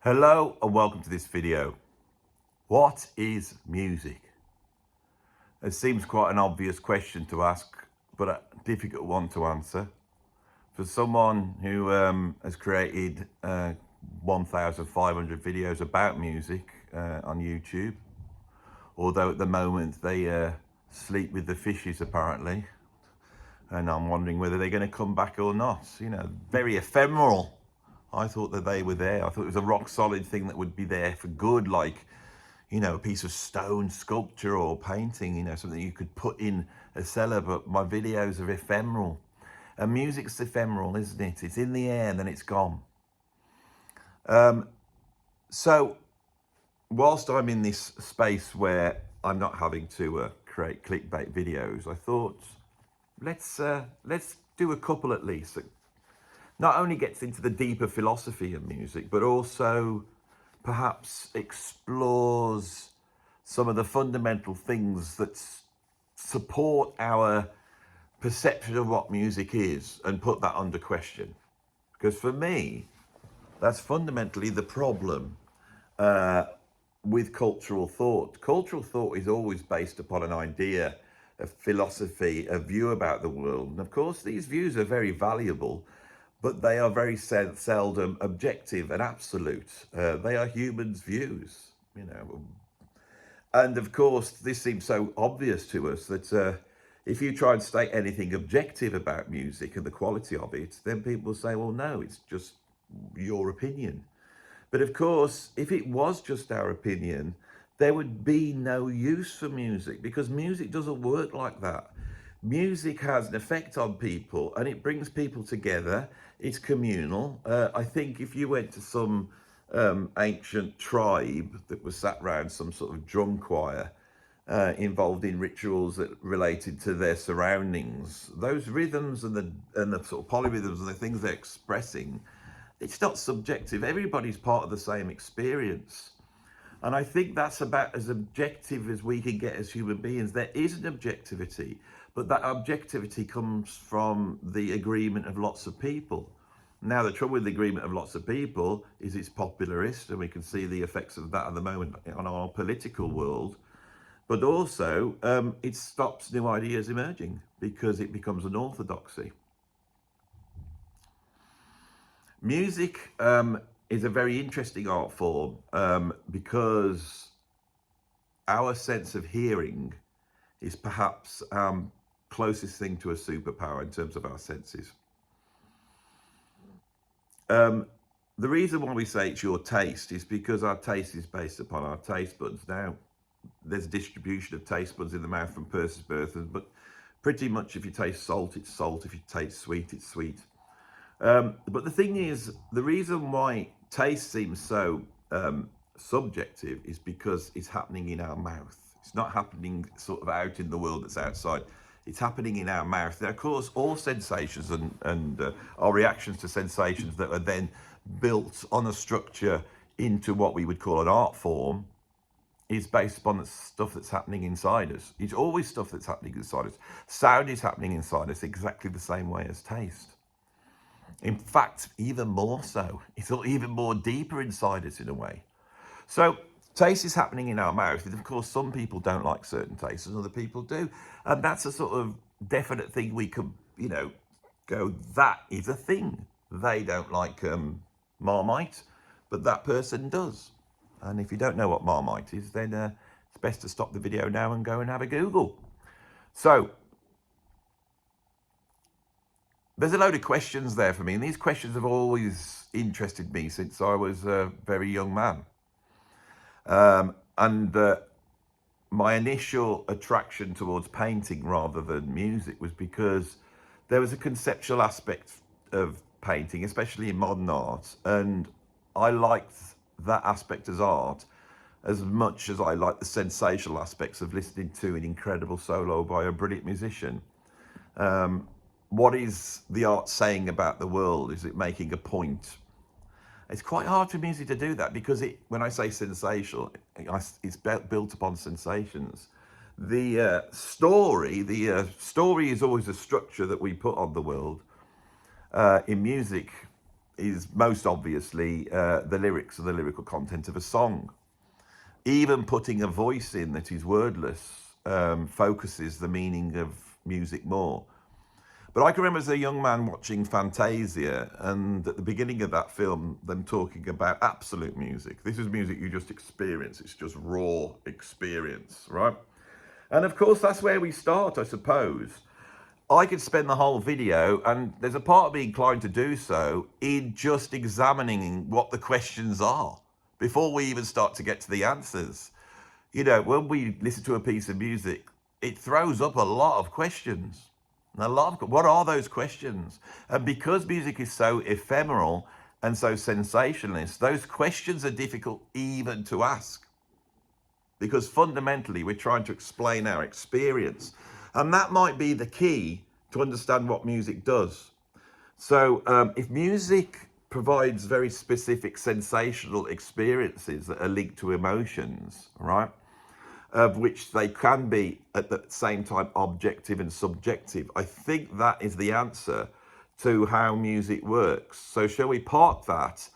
Hello and welcome to this video. What is music? It seems quite an obvious question to ask, but a difficult one to answer. For someone who has created 1,500 videos about music on YouTube, although at the moment they sleep with the fishes apparently, and I'm wondering whether they're going to come back or not. You know, very ephemeral. I thought that they were there. I thought it was a rock solid thing that would be there for good, like, you know, a piece of stone sculpture or painting, you know, something you could put in a cellar. But my videos are ephemeral. And music's ephemeral, isn't it? It's in the air and then it's gone. So whilst I'm in this space where I'm not having to create clickbait videos, I thought, let's do a couple at least that not only gets into the deeper philosophy of music, but also perhaps explores some of the fundamental things that support our perception of what music is and put that under question. Because for me, that's fundamentally the problem with cultural thought. Cultural thought is always based upon an idea, a philosophy, a view about the world. And of course, these views are very valuable, but they are very seldom objective and absolute. They are humans' views, you know. And of course, this seems so obvious to us that if you try and state anything objective about music and the quality of it, then people say, well, no, it's just your opinion. But of course, if it was just our opinion, there would be no use for music, because music doesn't work like that. Music has an effect on people and it brings people together. It's communal. I think if you went to some ancient tribe that was sat around some sort of drum choir involved in rituals that related to their surroundings, those rhythms and the sort of polyrhythms and the things they're expressing, it's not subjective. Everybody's part of the same experience. And I think that's about as objective as we can get as human beings. There is an objectivity, but that objectivity comes from the agreement of lots of people. Now, the trouble with the agreement of lots of people is it's popularist, and we can see the effects of that at the moment on our political world. But also, it stops new ideas emerging because it becomes an orthodoxy. Music is a very interesting art form because our sense of hearing is perhaps closest thing to a superpower in terms of our senses. The reason why we say it's your taste is because our taste is based upon our taste buds. Now, there's a distribution of taste buds in the mouth from person to person, but pretty much if you taste salt, it's salt. If you taste sweet, it's sweet. But the thing is, the reason why taste seems so subjective is because it's happening in our mouth. It's not happening sort of out in the world that's outside. It's happening in our mouth. Now, of course, all sensations and our reactions to sensations that are then built on a structure into what we would call an art form is based upon the stuff that's happening inside us. It's always stuff that's happening inside us. Sound is happening inside us exactly the same way as taste. In fact, even more so. It's even more deeper inside us in a way. So taste is happening in our mouth. And of course, some people don't like certain tastes and other people do. And that's a sort of definite thing we could, you know, go, that is a thing. They don't like Marmite, but that person does. And if you don't know what Marmite is, then it's best to stop the video now and go and have a Google. So there's a load of questions there for me, and these questions have always interested me since I was a very young man. My initial attraction towards painting rather than music was because there was a conceptual aspect of painting, especially in modern art, and I liked that aspect as art as much as I liked the sensational aspects of listening to an incredible solo by a brilliant musician. What is the art saying about the world? Is it making a point? It's quite hard for music to do that because when I say sensational, it's built upon sensations. The story is always a structure that we put on the world. In music, is most obviously the lyrics or the lyrical content of a song. Even putting a voice in that is wordless focuses the meaning of music more. But I can remember as a young man watching Fantasia, and at the beginning of that film, them talking about absolute music. This is music you just experience. It's just raw experience, right? And of course, that's where we start, I suppose. I could spend the whole video, and there's a part of me inclined to do so, in just examining what the questions are before we even start to get to the answers. You know, when we listen to a piece of music, it throws up a lot of questions. What are those questions? And because music is so ephemeral and so sensationalist, those questions are difficult even to ask. Because fundamentally, we're trying to explain our experience. And that might be the key to understand what music does. So if music provides very specific sensational experiences that are linked to emotions, right? Of which they can be at the same time objective and subjective. I think that is the answer to how music works. So shall we park that?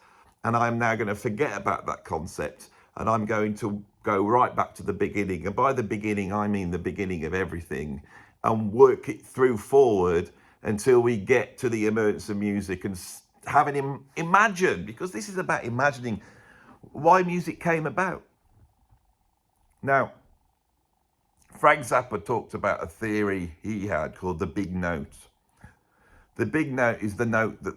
And I'm now going to forget about that concept, and I'm going to go right back to the beginning. And by the beginning, I mean the beginning of everything, and work it through forward until we get to the emergence of music and have an imagine, because this is about imagining why music came about. Now, Frank Zappa talked about a theory he had called the big note. The big note is the note that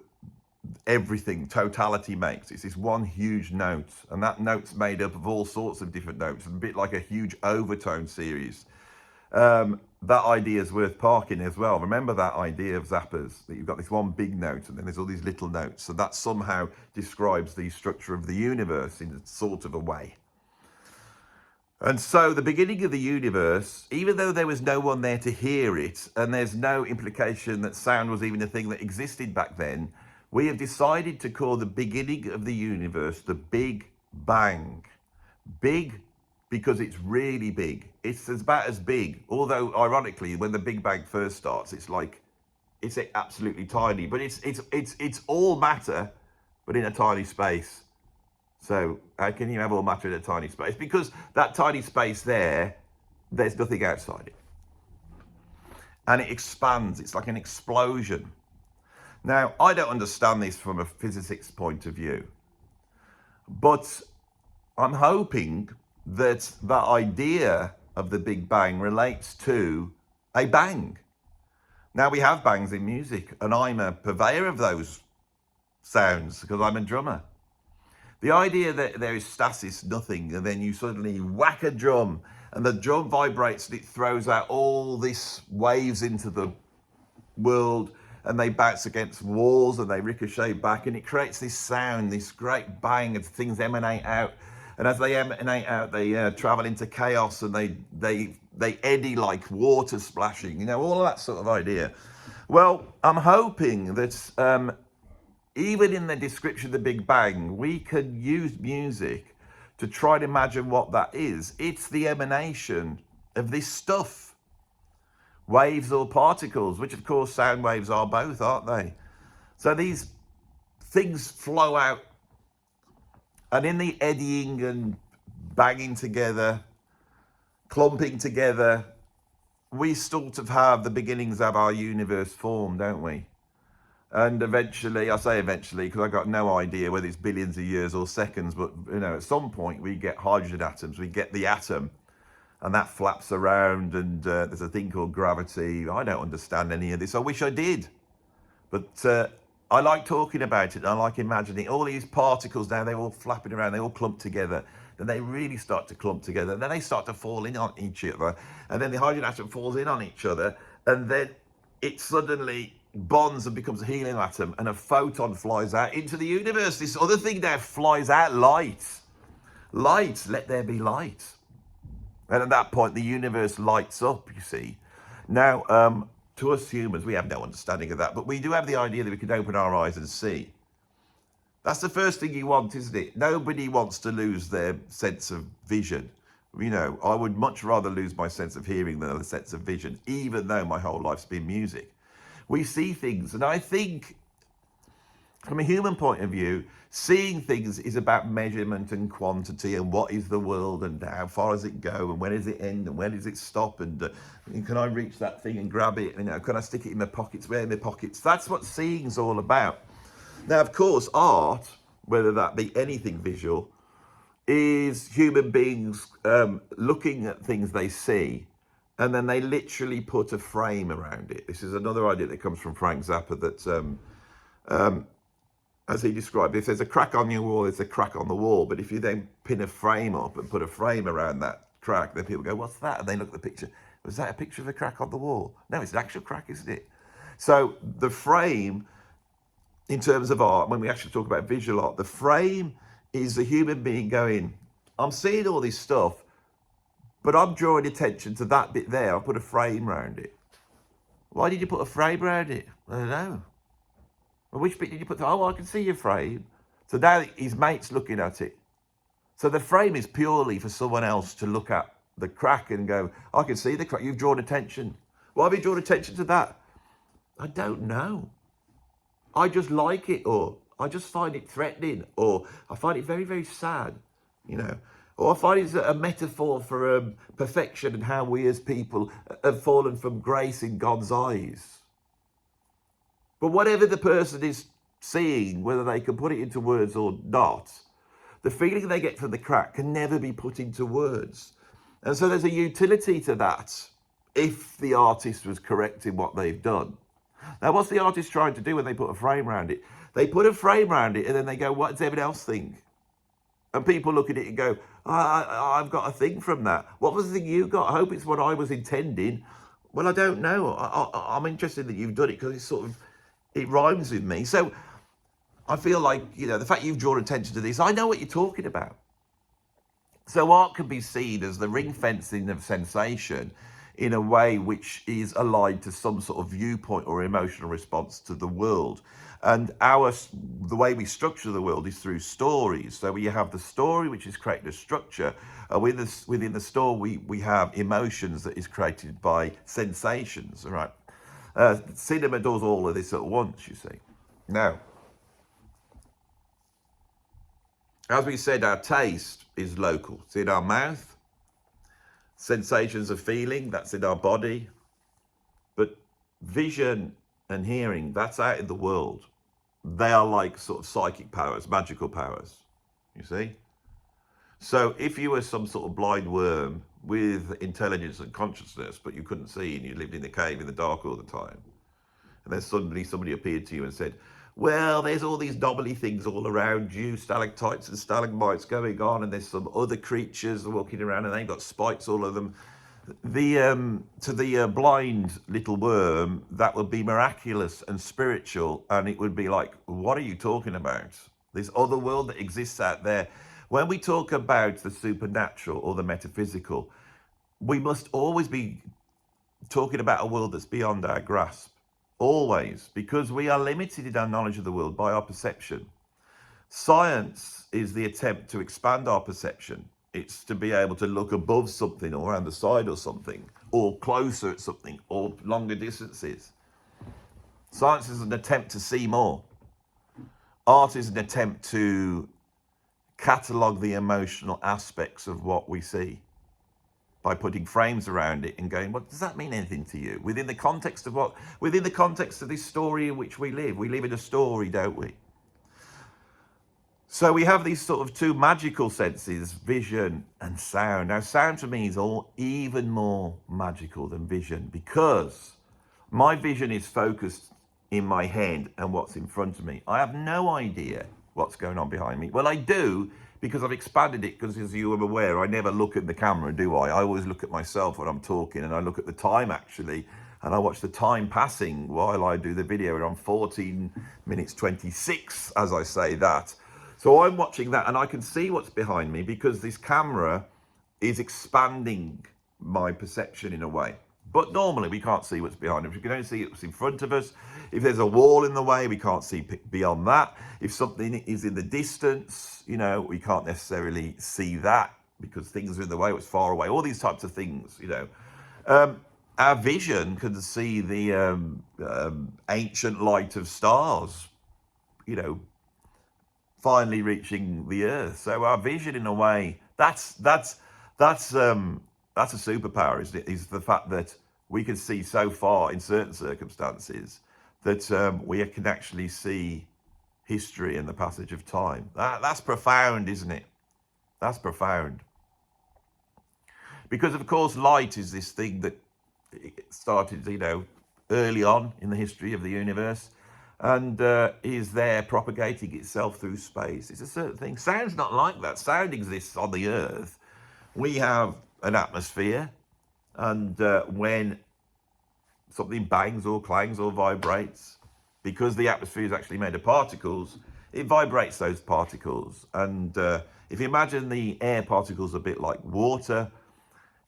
everything, totality makes. It's this one huge note, and that note's made up of all sorts of different notes, a bit like a huge overtone series. That idea is worth parking as well. Remember that idea of Zappa's, that you've got this one big note and then there's all these little notes. So that somehow describes the structure of the universe in a sort of a way. And so the beginning of the universe, even though there was no one there to hear it, and there's no implication that sound was even a thing that existed back then, we have decided to call the beginning of the universe the Big Bang. Big because it's really big. It's about as big, although ironically, when the Big Bang first starts, it's like, it's absolutely tiny, but it's all matter, but in a tiny space. So how can you have all matter in a tiny space? Because that tiny space there's nothing outside it. And it expands, it's like an explosion. Now, I don't understand this from a physicist's point of view, but I'm hoping that that idea of the Big Bang relates to a bang. Now, we have bangs in music, and I'm a purveyor of those sounds because I'm a drummer. The idea that there is stasis, nothing, and then you suddenly whack a drum, and the drum vibrates and it throws out all these waves into the world, and they bounce against walls and they ricochet back, and it creates this sound, this great bang as things emanate out. And as they emanate out, they travel into chaos, and they eddy like water splashing, you know, all of that sort of idea. Well, I'm hoping that even in the description of the Big Bang, we could use music to try to imagine what that is. It's the emanation of this stuff. Waves or particles, which of course sound waves are both, aren't they? So these things flow out, and in the eddying and banging together, clumping together, we sort of have the beginnings of our universe formed, don't we? And eventually, I say eventually because I've got no idea whether it's billions of years or seconds, but you know, at some point we get hydrogen atoms, we get the atom, and that flaps around, and there's a thing called gravity. I don't understand any of this. I wish I did, but I like talking about it. I like imagining all these particles now, they're all flapping around, they all clump together. Then they really start to clump together, and then they start to fall in on each other, and then the hydrogen atom falls in on each other, and then it suddenly bonds and becomes a helium atom, and a photon flies out into the universe. This other thing now flies out, light. Light, let there be light. And at that point, the universe lights up, you see. Now, to us humans, we have no understanding of that, but we do have the idea that we can open our eyes and see. That's the first thing you want, isn't it? Nobody wants to lose their sense of vision. You know, I would much rather lose my sense of hearing than the sense of vision, even though my whole life's been music. We see things, and I think From a human point of view, seeing things is about measurement and quantity and what is the world and how far does it go and when does it end and when does it stop and can I reach that thing and grab it, can I stick it in my pockets, where in my pockets? That's what seeing's all about. Now, of course, art, whether that be anything visual, is human beings looking at things they see, and then they literally put a frame around it. This is another idea that comes from Frank Zappa, that as he described, if there's a crack on your wall, there's a crack on the wall. But if you then pin a frame up and put a frame around that crack, then people go, what's that? And they look at the picture. Was that a picture of a crack on the wall? No, it's an actual crack, isn't it? So the frame, in terms of art, when we actually talk about visual art, the frame is the human being going, I'm seeing all this stuff, but I'm drawing attention to that bit there. I put a frame around it. Why did you put a frame around it? I don't know. Well, which bit did you put? Oh, I can see your frame. So now his mate's looking at it. So the frame is purely for someone else to look at the crack and go, I can see the crack. You've drawn attention. Why have you drawn attention to that? I don't know. I just like it, or I just find it threatening, or I find it very, very sad, or I find it's a metaphor for perfection and how we as people have fallen from grace in God's eyes. But whatever the person is seeing, whether they can put it into words or not, the feeling they get from the crack can never be put into words. And so there's a utility to that if the artist was correct in what they've done. Now, what's the artist trying to do when they put a frame around it? They put a frame around it and then they go, what does everyone else think? And people look at it and go, I've got a thing from that. What was the thing you got? I hope it's what I was intending. Well, I don't know. I'm interested that you've done it because it's sort of, it rhymes with me. So I feel like, the fact you've drawn attention to this, I know what you're talking about. So art can be seen as the ring fencing of sensation in a way which is allied to some sort of viewpoint or emotional response to the world. And the way we structure the world is through stories. So we have the story, which is creating a structure. Within the story, we have emotions that is created by sensations, all right? Cinema does all of this at once, you see. Now, as we said, our taste is local. It's in our mouth. Sensations of feeling, that's in our body. But vision and hearing, that's out in the world. They are like sort of psychic powers, magical powers, you see? So if you were some sort of blind worm with intelligence and consciousness, but you couldn't see and you lived in the cave in the dark all the time, and then suddenly somebody appeared to you and said, well, there's all these knobbly things all around you, stalactites and stalagmites going on, and there's some other creatures walking around and they've got spikes, all of them. To the blind little worm, that would be miraculous and spiritual, and it would be like, what are you talking about? This other world that exists out there. When we talk about the supernatural or the metaphysical, we must always be talking about a world that's beyond our grasp. Always, because we are limited in our knowledge of the world by our perception. Science is the attempt to expand our perception. It's to be able to look above something or around the side of something, or closer at something, or longer distances. Science is an attempt to see more. Art is an attempt to catalogue the emotional aspects of what we see by putting frames around it and going, what does that mean anything to you? Within the context of this story in which we live in a story, don't we? So we have these sort of two magical senses, vision and sound. Now, sound to me is even more magical than vision, because my vision is focused in my head and what's in front of me. I have no idea what's going on behind me. Well, I do, because I've expanded it, because as you are aware, I never look at the camera, do I? I always look at myself when I'm talking, and I look at the time actually, and I watch the time passing while I do the video, and I'm 14 minutes 26 as I say that. So I'm watching that and I can see what's behind me because this camera is expanding my perception in a way. But normally we can't see what's behind us. We can only see what's in front of us. If there's a wall in the way, we can't see beyond that. If something is in the distance, you know, we can't necessarily see that because things are in the way, it's far away, all these types of things, you know. Our vision can see the ancient light of stars, finally reaching the earth. So our vision, in a way, that's a superpower, isn't it? Is the fact that we can see so far in certain circumstances that we can actually see history and the passage of time. That's profound, isn't it? That's profound. Because of course light is this thing that started, early on in the history of the universe, and is there propagating itself through space. It's a certain thing. Sound's not like that. Sound exists on the earth. We have an atmosphere, and when something bangs or clangs or vibrates, because the atmosphere is actually made of particles, it vibrates those particles. And if you imagine the air particles a bit like water,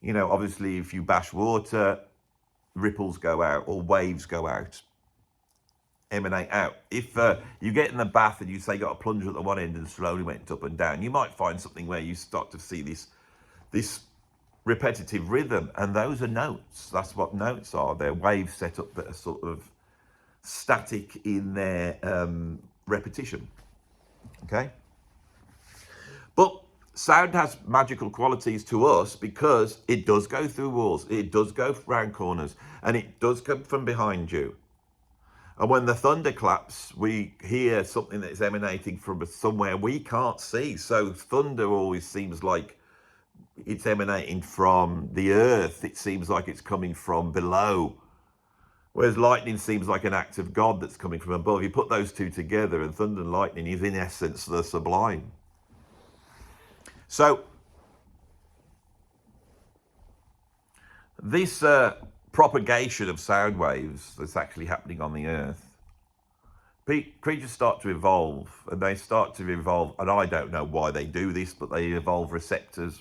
obviously if you bash water, ripples go out or waves go out, emanate out. If you get in the bath and you say got a plunger at the one end and slowly went up and down, you might find something where you start to see this repetitive rhythm, and those are notes. That's what notes are. They're waves set up that are sort of static in their repetition. Okay? But sound has magical qualities to us because it does go through walls, it does go round corners, and it does come from behind you. And when the thunder claps, we hear something that is emanating from somewhere we can't see. So thunder always seems like it's emanating from the earth. It seems like it's coming from below. Whereas lightning seems like an act of God that's coming from above. You put those two together, and thunder and lightning is in essence the sublime. So this propagation of sound waves that's actually happening on the earth, creatures start to evolve, and I don't know why they do this, but they evolve receptors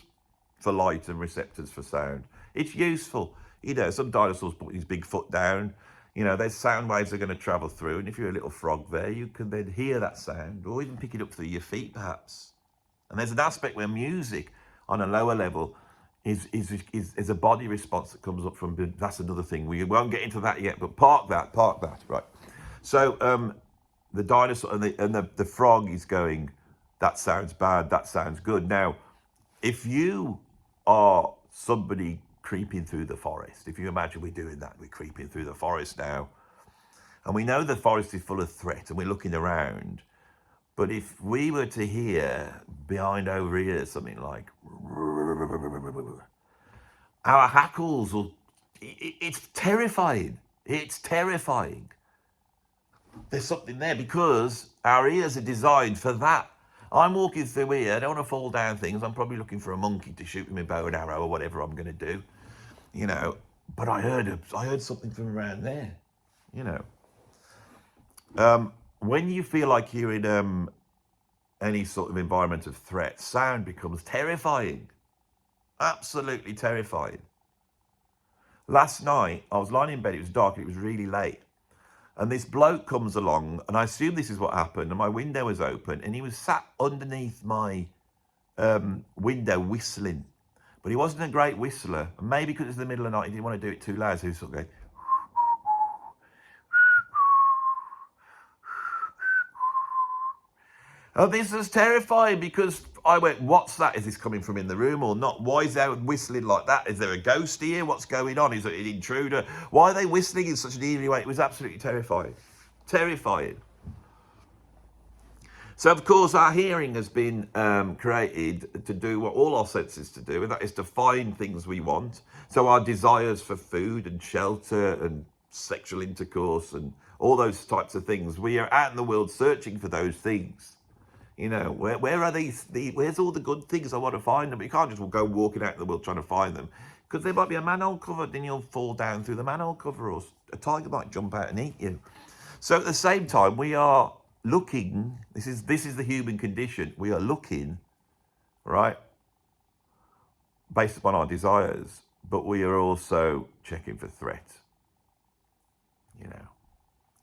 for light and receptors for sound. It's useful. Some dinosaurs put his big foot down. There's sound waves that are going to travel through, and if you're a little frog there, you can then hear that sound, or even pick it up through your feet, perhaps. And there's an aspect where music, on a lower level, is a body response that comes up from. That's another thing. We won't get into that yet, but park that, right? So the dinosaur and the frog is going, that sounds bad, that sounds good. Now, if you are somebody creeping through the forest, if you imagine we're doing that, we're creeping through the forest now, and we know the forest is full of threat, and we're looking around, but if we were to hear behind over here something like, our hackles will, it's terrifying. It's terrifying. There's something there because our ears are designed for that. I'm walking through here, I don't want to fall down things. I'm probably looking for a monkey to shoot with my bow and arrow or whatever I'm going to do, But I heard something from around there, When you feel like you're in any sort of environment of threat, sound becomes terrifying, absolutely terrifying. Last night, I was lying in bed, it was dark, it was really late. And this bloke comes along, and I assume this is what happened, and my window was open, and he was sat underneath my window whistling. But he wasn't a great whistler, and maybe because it's the middle of the night, he didn't want to do it too loud, so he was sort of going. Oh, this was terrifying because I went, what's that? Is this coming from in the room or not? Why is there whistling like that? Is there a ghost here? What's going on? Is it an intruder? Why are they whistling in such an eerie way? It was absolutely terrifying. Terrifying. So, of course, our hearing has been created to do what all our senses to do, and that is to find things we want. So our desires for food and shelter and sexual intercourse and all those types of things, we are out in the world searching for those things. Where are these? Where's all the good things? I want to find them. You can't just go walking out in the world trying to find them, because there might be a manhole cover, then you'll fall down through the manhole cover, or a tiger might jump out and eat you. So at the same time, we are looking. This is the human condition. We are looking, right, based upon our desires, but we are also checking for threat.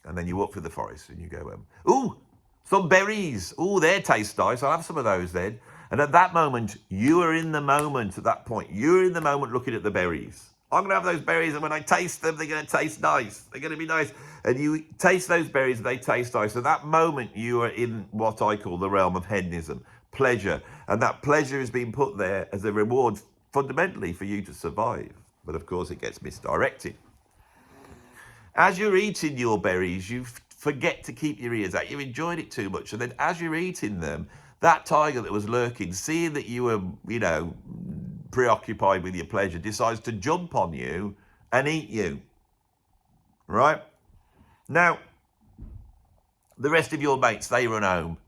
And then you walk through the forest and you go, ooh. Some berries. Oh, they taste nice. I'll have some of those then. And at that moment, you are in the moment at that point. You're in the moment looking at the berries. I'm going to have those berries, and when I taste them, they're going to taste nice. They're going to be nice. And you taste those berries, and they taste nice. So that moment, you are in what I call the realm of hedonism, pleasure. And that pleasure is being put there as a reward, fundamentally, for you to survive. But of course, it gets misdirected. As you're eating your berries, you forget to keep your ears out. You enjoyed it too much. And then as you're eating them, that tiger that was lurking, seeing that you were, preoccupied with your pleasure, decides to jump on you and eat you. Right? Now, the rest of your mates, they run home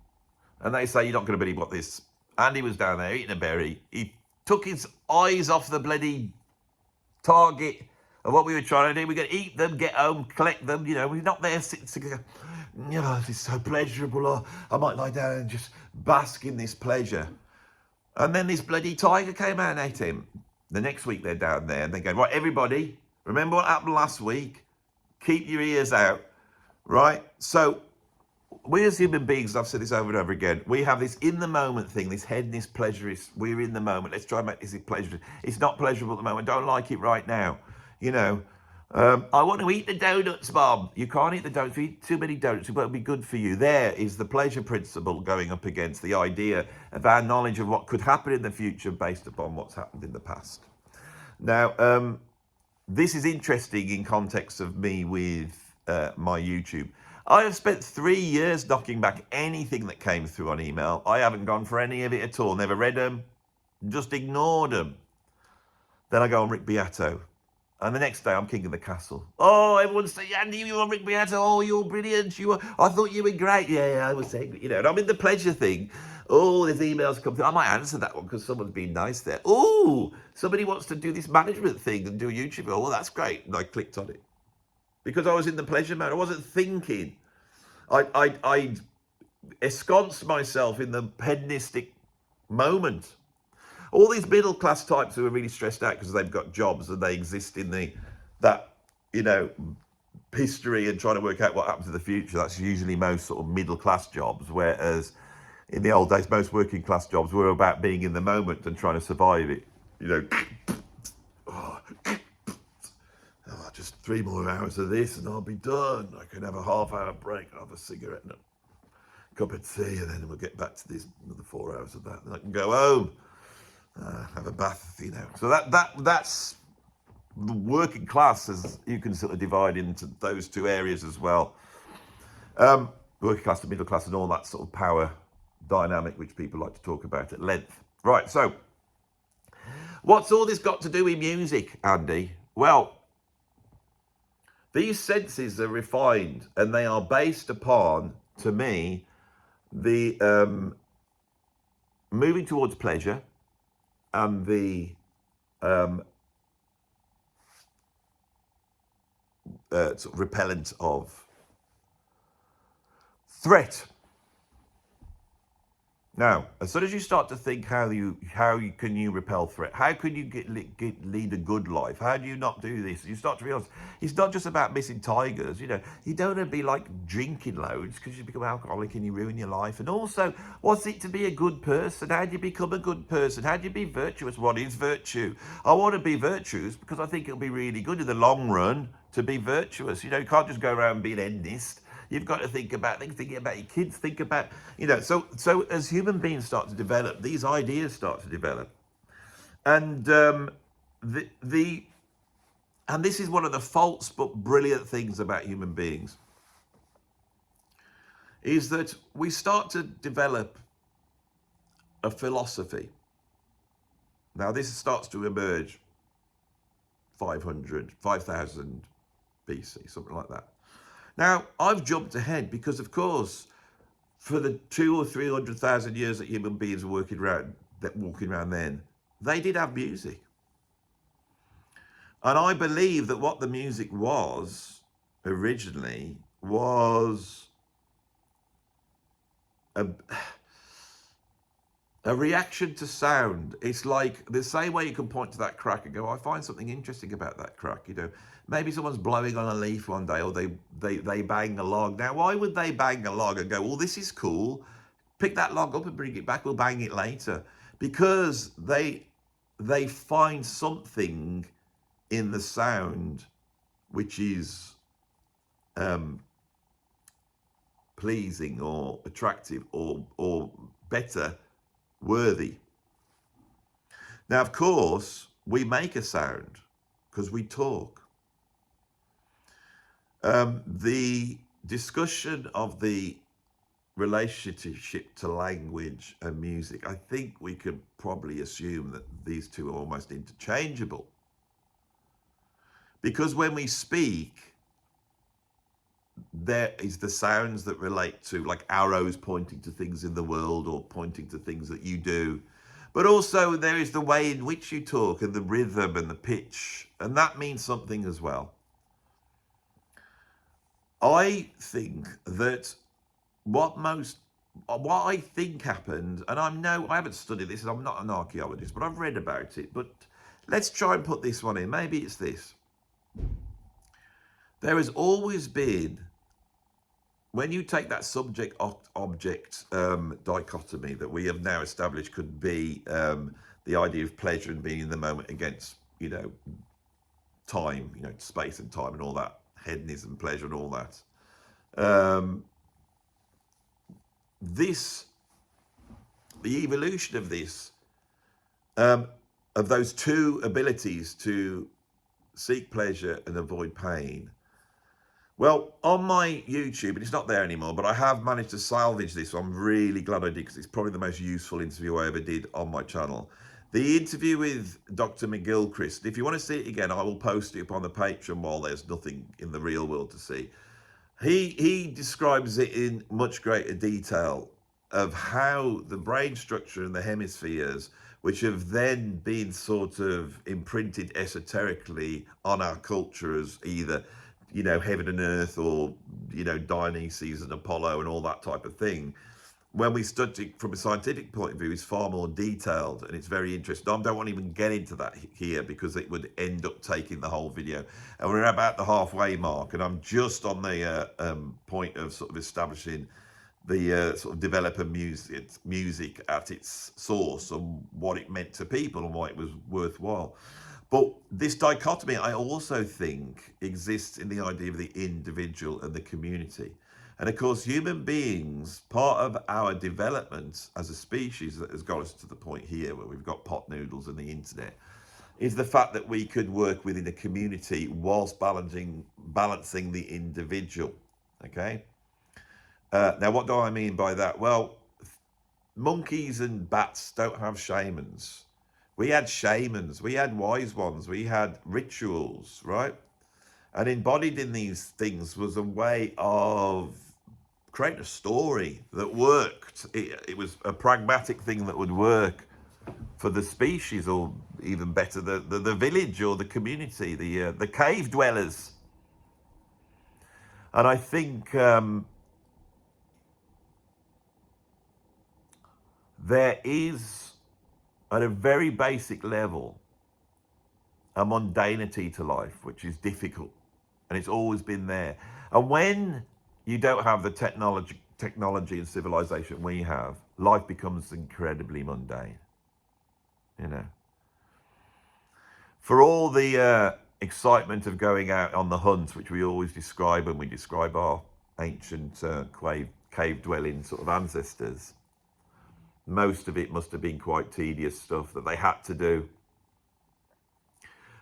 and they say, you're not going to believe what this. Andy was down there eating a berry. He took his eyes off the bloody target of what we were trying to do. We're going to eat them, get home, collect them. We're not there sitting together. This is so pleasurable. Oh, I might lie down and just bask in this pleasure. And then this bloody tiger came out and ate him. The next week they're down there and they go, right, everybody, remember what happened last week? Keep your ears out, right? So we as human beings, I've said this over and over again, we have this in the moment thing, this hedonist pleasurist, we're in the moment. Let's try and make this pleasurable. It's not pleasurable at the moment. I don't like it right now. I want to eat the donuts, Mom. You can't eat the donuts. If you eat too many donuts, it won't be good for you. There is the pleasure principle going up against the idea of our knowledge of what could happen in the future based upon what's happened in the past. Now, this is interesting in context of me with my YouTube. I have spent 3 years knocking back anything that came through on email. I haven't gone for any of it at all. Never read them. Just ignored them. Then I go on Rick Beato. And the next day, I'm king of the castle. Oh, everyone's saying, Andy, you're on Rick Beato. Oh, you're brilliant. I thought you were great. Yeah, I was saying, and I'm in the pleasure thing. Oh, there's emails come through. I might answer that one because someone's been nice there. Oh, somebody wants to do this management thing and do a YouTube. Oh, well, that's great. And I clicked on it because I was in the pleasure mode. I wasn't thinking. I ensconced myself in the hedonistic moment. All these middle-class types who are really stressed out because they've got jobs and they exist in that history and trying to work out what happens in the future. That's usually most sort of middle-class jobs, whereas in the old days, most working-class jobs were about being in the moment and trying to survive it. Just 3 more hours of this and I'll be done. I can have a half-hour break, I'll have a cigarette and a cup of tea, and then we'll get back to this another 4 hours of that. Then I can go home. Have a bath, So that's the working class, as you can sort of divide into those two areas as well. Working class to middle class and all that sort of power dynamic, which people like to talk about at length. Right, so what's all this got to do with music, Andy? Well, these senses are refined and they are based upon, to me, the moving towards pleasure, and the sort of repellent of threat. Now, as soon as you start to think how can you repel threat? How can you lead a good life? How do you not do this? You start to realize it's not just about missing tigers. You don't want to be like drinking loads because you become alcoholic and you ruin your life. And also, what's it to be a good person? How do you become a good person? How do you be virtuous? What is virtue? I want to be virtuous because I think it'll be really good in the long run to be virtuous. You can't just go around being hedonist. You've got to think about things, thinking about your kids, think about, so as human beings start to develop, these ideas start to develop. And and this is one of the false but brilliant things about human beings, is that we start to develop a philosophy. Now this starts to emerge 5,000 BC, something like that. Now, I've jumped ahead because, of course, for the 200,000 or 300,000 years that human beings were walking around then, they did have music. And I believe that what the music was originally was a reaction to sound. It's like the same way you can point to that crack and go, I find something interesting about that crack. Maybe someone's blowing on a leaf one day, or they bang a log. Now, why would they bang a log and go, well, this is cool, pick that log up and bring it back, we'll bang it later? Because they find something in the sound which is pleasing or attractive or better, worthy. Now, of course, we make a sound because we talk. The discussion of the relationship to language and music, I think we could probably assume that these two are almost interchangeable. Because when we speak, there is the sounds that relate to, like arrows pointing to things in the world or pointing to things that you do. But also there is the way in which you talk and the rhythm and the pitch, and that means something as well. I think that what I think happened, and I haven't studied this, and I'm not an archaeologist, but I've read about it. But let's try and put this one in. Maybe it's this. There has always been, when you take that subject-object dichotomy that we have now established could be the idea of pleasure and being in the moment against, time, space and time and all that, hedonism, pleasure and all that. The evolution of this, of those two abilities to seek pleasure and avoid pain. Well, on my YouTube, and it's not there anymore, but I have managed to salvage this. So I'm really glad I did, because it's probably the most useful interview I ever did on my channel. The interview with Dr. McGilchrist. If you want to see it again, I will post it up on the Patreon while there's nothing in the real world to see. He describes it in much greater detail of how the brain structure and the hemispheres, which have then been sort of imprinted esoterically on our culture as either, heaven and earth, or, Dionysus and Apollo and all that type of thing. When we study it from a scientific point of view, it's far more detailed, and it's very interesting. I don't want to even get into that here because it would end up taking the whole video. And we're about the halfway mark, and I'm just on the point of sort of establishing the sort of developer music at its source and what it meant to people and why it was worthwhile. But this dichotomy, I also think, exists in the idea of the individual and the community. And of course, human beings, part of our development as a species that has got us to the point here where we've got pot noodles and the internet, is the fact that we could work within a community whilst balancing the individual, okay? Now, what do I mean by that? Well, monkeys and bats don't have shamans. We had shamans, we had wise ones, we had rituals, right? And embodied in these things was a way of creating a story that worked. It was a pragmatic thing that would work for the species, or even better, the village or the community, the cave dwellers. And I think there is, at a very basic level, a mundanity to life, which is difficult, and it's always been there. And when you don't have the technology and civilization we have, life becomes incredibly mundane, For all the excitement of going out on the hunt, which we always describe when we describe our ancient cave-dwelling sort of ancestors, most of it must have been quite tedious stuff that they had to do.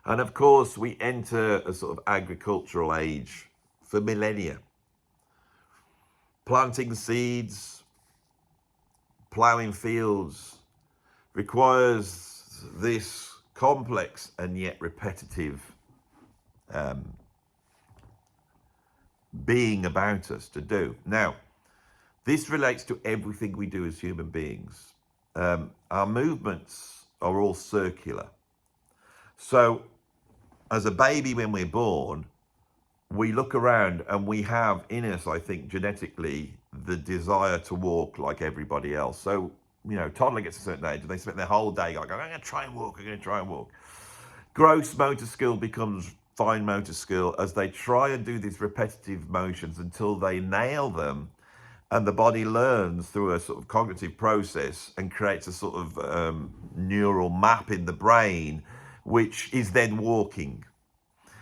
And of course, we enter a sort of agricultural age for millennia. Planting seeds, ploughing fields requires this complex and yet repetitive being about us to do. Now, this relates to everything we do as human beings. Our movements are all circular. So as a baby, when we're born, we look around and we have in us, I think, genetically, the desire to walk like everybody else. So, toddler gets a certain age and they spend their whole day like, I'm going to try and walk, I'm going to try and walk. Gross motor skill becomes fine motor skill as they try and do these repetitive motions until they nail them. And the body learns through a sort of cognitive process and creates a sort of neural map in the brain, which is then walking.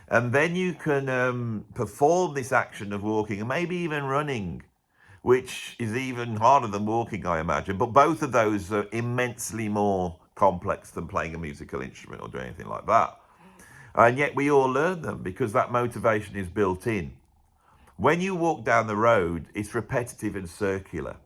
And then you can perform this action of walking and maybe even running, which is even harder than walking, I imagine. But both of those are immensely more complex than playing a musical instrument or doing anything like that. And yet we all learn them because that motivation is built in. When you walk down the road, it's repetitive and circular,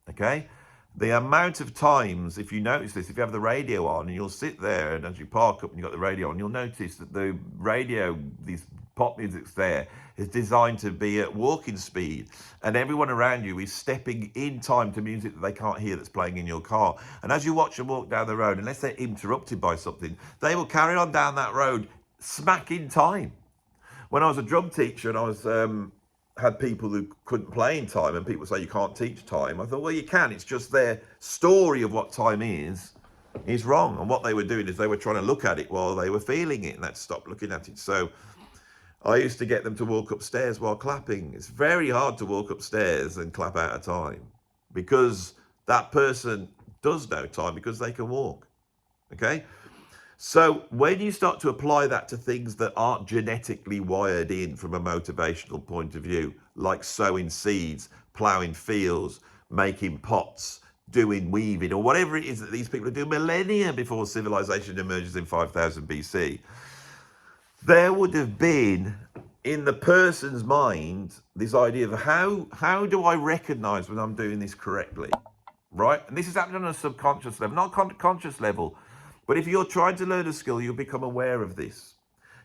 okay? The amount of times, if you notice this, if you have the radio on and you'll sit there and as you park up and you've got the radio on, you'll notice that the radio, these pop music's there, is designed to be at walking speed, and everyone around you is stepping in time to music that they can't hear that's playing in your car. And as you watch them walk down the road, unless they're interrupted by something, they will carry on down that road smack in time. When I was a drum teacher and I was had people who couldn't play in time, and people say you can't teach time, I thought, well, you can. It's just their story of what time is wrong. And what they were doing is they were trying to look at it while they were feeling it, and they'd stop looking at it. So I used to get them to walk upstairs while clapping. It's very hard to walk upstairs and clap out of time because that person does know time because they can walk, okay? So when you start to apply that to things that aren't genetically wired in from a motivational point of view, like sowing seeds, ploughing fields, making pots, doing weaving, or whatever it is that these people are doing millennia before civilization emerges in 5000 BC, there would have been in the person's mind this idea of how do I recognize when I'm doing this correctly, right? And this is happening on a subconscious level, not conscious level. But if you're trying to learn a skill, you'll become aware of this.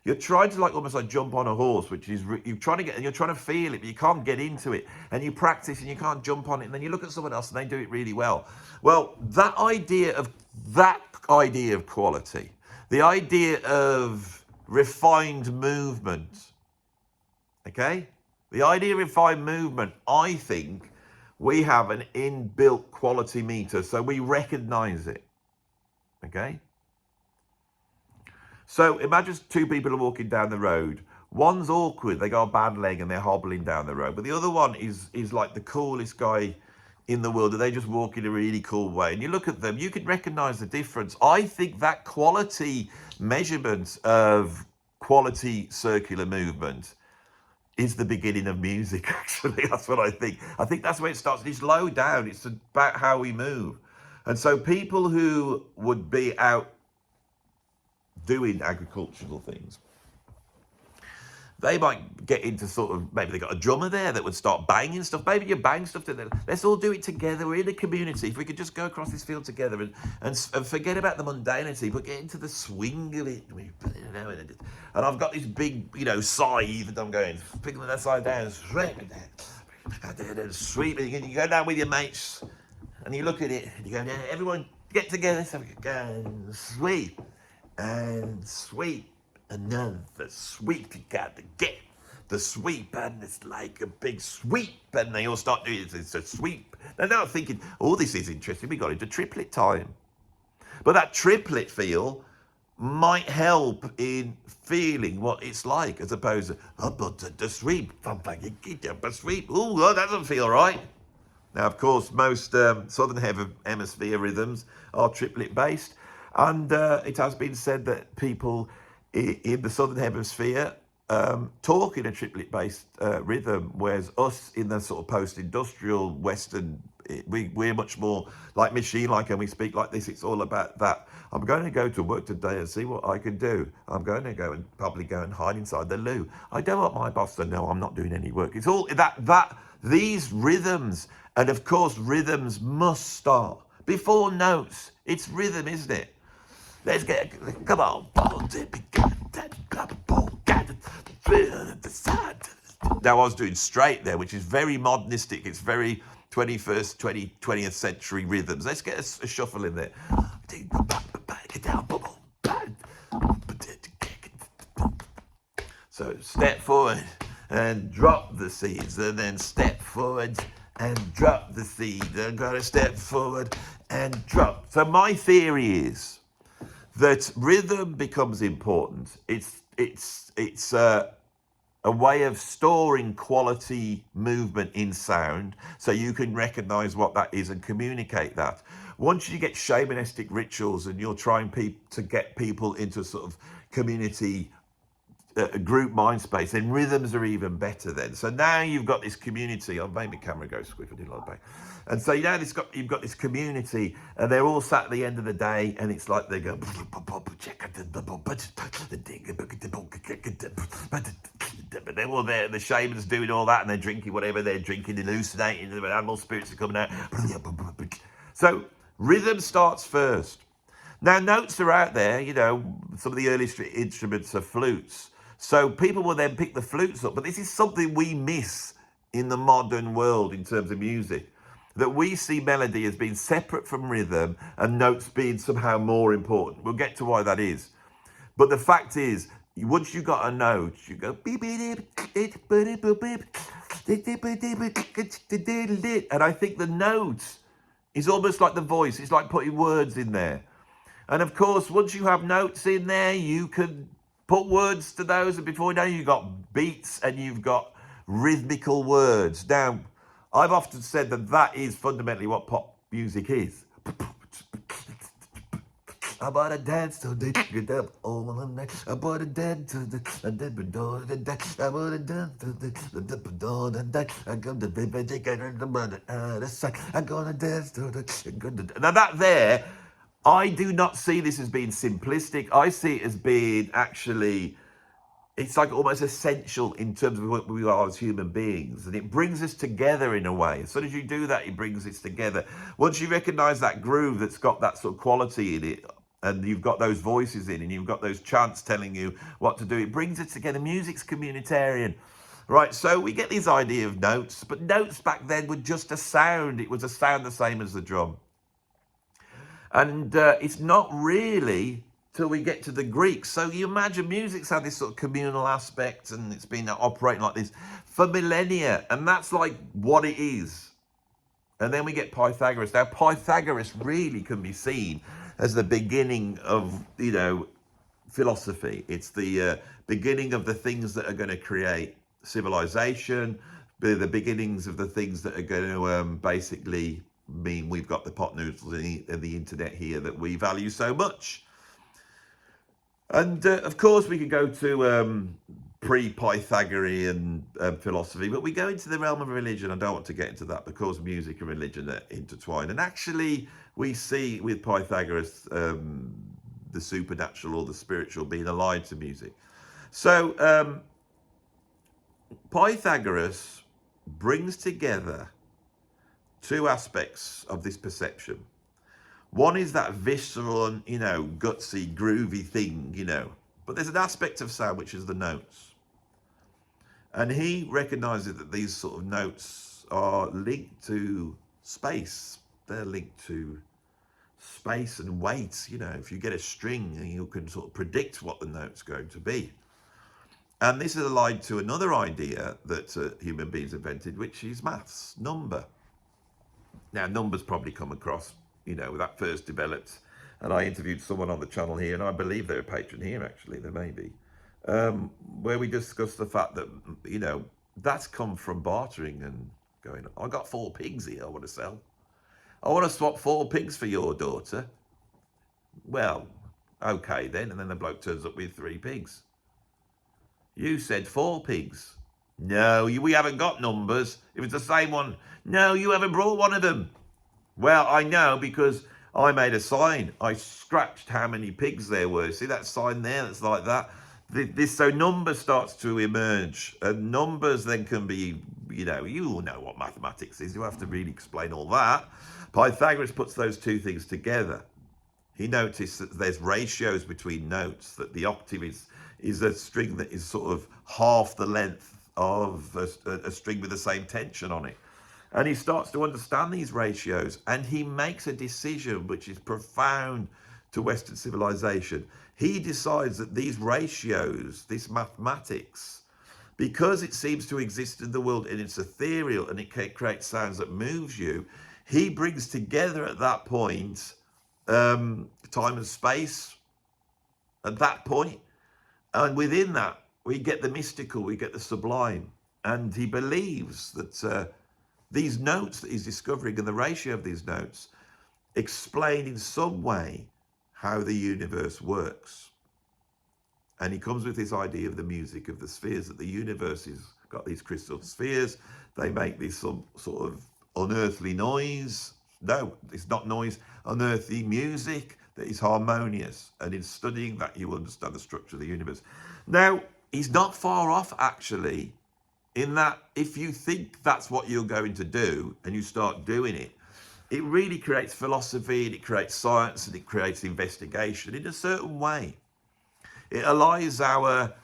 You're trying to almost like jump on a horse, which is you're trying to get, and you're trying to feel it, but you can't get into it. And you practice and you can't jump on it. And then you look at someone else and they do it really well. Well, that idea of quality, the idea of refined movement, okay? The idea of refined movement, I think we have an inbuilt quality meter, so we recognize it, okay? So imagine two people are walking down the road. One's awkward, they got a bad leg and they're hobbling down the road. But the other one is like the coolest guy in the world, and they just walk in a really cool way. And you look at them, you can recognize the difference. I think that quality measurement of quality circular movement is the beginning of music, actually. That's what I think. I think that's where it starts. It's low down. It's about how we move. And so people who would be out doing agricultural things, they might get into sort of, maybe they got a drummer there that would start banging stuff. Maybe you bang stuff together. Let's all do it together. We're in a community. If we could just go across this field together and forget about the mundanity, but get into the swing of it. And I've got this big, scythe, and I'm going, picking that side down, sweeping. You go down with your mates, and you look at it, and you go, everyone get together, so we can go and sweep. And sweep, another sweep, you got to get the sweep, and it's like a big sweep, and they all start doing it. It's a sweep. And now I'm thinking, this is interesting. We got into triplet time, but that triplet feel might help in feeling what it's like, as opposed to the sweep. A sweep. Oh, that doesn't feel right. Now, of course, most southern hemisphere rhythms are triplet based. And it has been said that people in the southern hemisphere talk in a triplet-based rhythm, whereas us in the sort of post-industrial Western, we're much more like machine-like, and we speak like this. It's all about that. I'm going to go to work today and see what I can do. I'm going to go and probably go and hide inside the loo. I don't want my boss to know I'm not doing any work. It's all these rhythms, and of course, rhythms must start before notes. It's rhythm, isn't it? Let's come on. Now I was doing straight there, which is very modernistic. It's very 20th century rhythms. Let's get a shuffle in there. So step forward and drop the seeds, and then step forward and drop the seed. And got to step forward and drop. So my theory is that rhythm becomes important. It's a way of storing quality movement in sound, so you can recognize what that is and communicate that. Once you get shamanistic rituals and you're trying to get people into sort of community a group mind space, then rhythms are even better then. So now you've got this community. Oh, made my camera go squiff, I didn't like that. And so now you've got this community, and they're all sat at the end of the day, and it's like they go, they're all there, the shaman's doing all that, and they're drinking whatever they're drinking, hallucinating, the animal spirits are coming out. So rhythm starts first. Now, notes are out there, you know, some of the earliest instruments are flutes. So people will then pick the flutes up. But this is something we miss in the modern world in terms of music, that we see melody as being separate from rhythm and notes being somehow more important. We'll get to why that is. But the fact is, once you got a note, you go, and I think the note is almost like the voice. It's like putting words in there. And of course, once you have notes in there, you can put words to those. And before you know, you've got beats and you've got rhythmical words. Now, I've often said that that is fundamentally what pop music is. I bought a dance to the get up all the night. I bought a dance to the I bought a dance to the I got the baby I'm gonna dance to the now that there, I do not see this as being simplistic. I see it as being actually, it's like almost essential in terms of what we are as human beings. And it brings us together in a way. As soon as you do that, it brings us together. Once you recognize that groove that's got that sort of quality in it, and you've got those voices in, and you've got those chants telling you what to do, it brings it together. Music's communitarian. Right, so we get this idea of notes, but notes back then were just a sound. It was a sound the same as the drum. And it's not really till we get to the Greeks. So you imagine music's had this sort of communal aspect, and it's been operating like this for millennia. And that's like what it is. And then we get Pythagoras. Now, Pythagoras really can be seen as the beginning of, you know, philosophy. It's the beginning of the things that are going to create civilization, the beginnings of the things that are going to basically mean we've got the pot noodles and the internet here that we value so much. And of course we could go to pre-Pythagorean philosophy, but we go into the realm of religion. I don't want to get into that because music and religion are intertwined. And actually we see with Pythagoras the supernatural or the spiritual being allied to music. So Pythagoras brings together two aspects of this perception. One is that visceral and, you know, gutsy, groovy thing, you know. But there's an aspect of sound which is the notes. And he recognizes that these sort of notes are linked to space. They're linked to space and weight. You know, if you get a string, you can sort of predict what the note's going to be. And this is allied to another idea that human beings invented, which is maths, number. Now, numbers probably come across, you know, that first developed, and I interviewed someone on the channel here, and I believe they're a patron here, actually, there may be, where we discussed the fact that, you know, that's come from bartering and going, I got 4 pigs here I want to sell. I want to swap 4 pigs for your daughter. Well, okay then, and then the bloke turns up with 3 pigs. You said 4 pigs. No, we haven't got numbers. If it's the same one, no, you haven't brought one of them. Well, I know because I made a sign. I scratched how many pigs there were. See that sign there that's like that? So number starts to emerge. And numbers then can be, you all know what mathematics is. You have to really explain all that. Pythagoras puts those two things together. He noticed that there's ratios between notes, that the octave is a string that is sort of half the length of a string with the same tension on it. And he starts to understand these ratios, and he makes a decision which is profound to Western civilization. He decides that these ratios, this mathematics, because it seems to exist in the world and it's ethereal and it creates sounds that moves you, he brings together at that point time and space at that point. And within that, we get the mystical, we get the sublime. And he believes that these notes that he's discovering and the ratio of these notes explain in some way how the universe works. And he comes with this idea of the music of the spheres, that the universe has got these crystal spheres. They make this some sort of unearthly noise. No, it's not noise, unearthly music that is harmonious. And in studying that, you understand the structure of the universe. Now, he's not far off, actually, in that if you think that's what you're going to do and you start doing it, it really creates philosophy, and it creates science, and it creates investigation in a certain way. It allows our